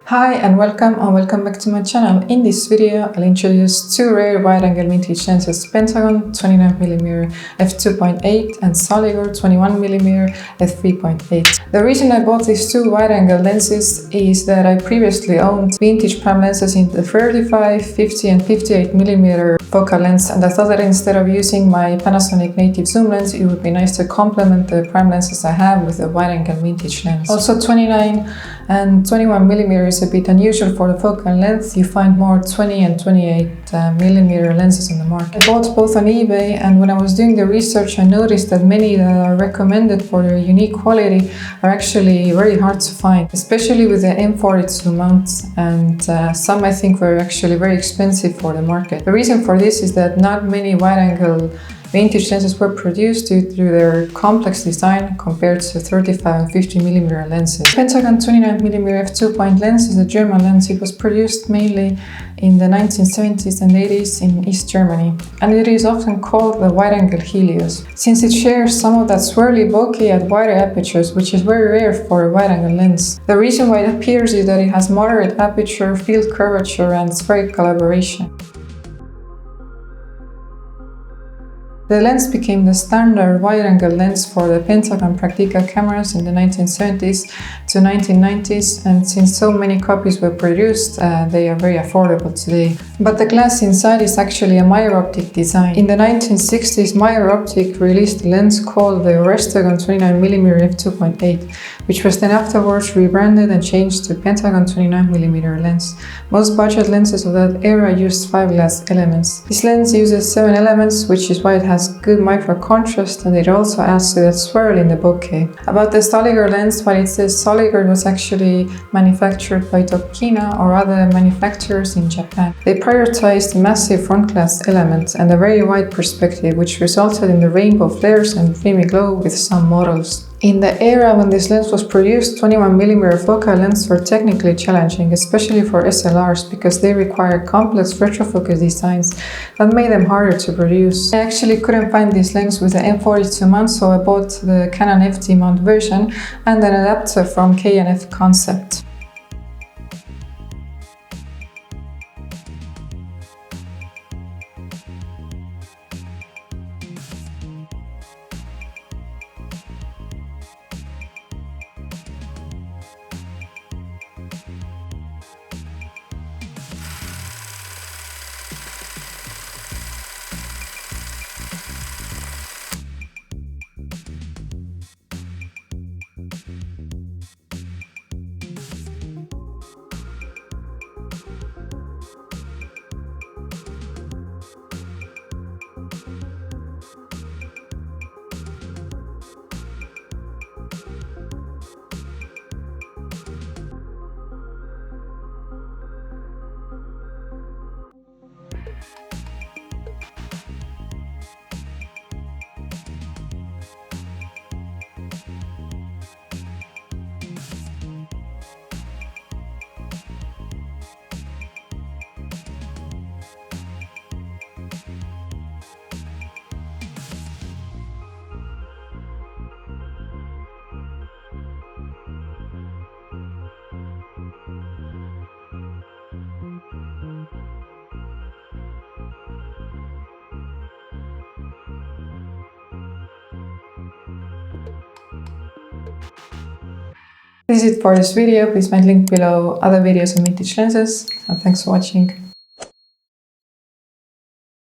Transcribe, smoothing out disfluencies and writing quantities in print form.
Hi and welcome back to my channel. In this video I'll introduce two rare wide-angle vintage lenses, Pentacon 29mm f2.8 and Soligor 21mm f3.8. The reason I bought these two wide-angle lenses is that I previously owned vintage prime lenses in the 35, 50 and 58mm focal lengths, and I thought that instead of using my Panasonic native zoom lens, it would be nice to complement the prime lenses I have with a wide-angle vintage lens. Also 29 and 21mm is a bit unusual for the focal length. You find more 20 and 28mm lenses on the market. I bought both on eBay, and when I was doing the research I noticed that many that are recommended for their unique quality are actually very hard to find, especially with the M42 mount, and some I think were actually very expensive for the market. The reason for this is that not many wide-angle vintage lenses were produced due to their complex design compared to 35 and 50mm lenses. Pentacon 29mm f2.8 lens is a German lens. It was produced mainly in the 1970s and 80s in East Germany, and it is often called the wide-angle Helios, since it shares some of that swirly bokeh at wider apertures, which is very rare for a wide-angle lens. The reason why it appears is that it has moderate aperture, field curvature and spherical aberration. The lens became the standard wide-angle lens for the Pentacon practical cameras in the 1970s to 1990s, and since so many copies were produced, they are very affordable today. But the glass inside is actually a Meyer Optic design. In the 1960s, Meyer Optic released a lens called the Pentacon 29mm f2.8, which was then afterwards rebranded and changed to Pentacon 29mm lens. Most budget lenses of that era used 5 glass elements. This lens uses 7 elements, which is why it has good micro contrast, and it also adds to that swirl in the bokeh. About the Soligor lens, while it says Soligor, was actually manufactured by Tokina or other manufacturers in Japan. They prioritized massive front glass elements and a very wide perspective, which resulted in the rainbow flares and dreamy glow with some models. In the era when this lens was produced, 21mm focal lengths were technically challenging, especially for SLRs, because they require complex retrofocus designs that made them harder to produce. I actually couldn't find this lens with the M42 mount, so I bought the Canon FD mount version and an adapter from K&F Concept. This is it for this video. Please find link below other videos on vintage lenses, and thanks for watching.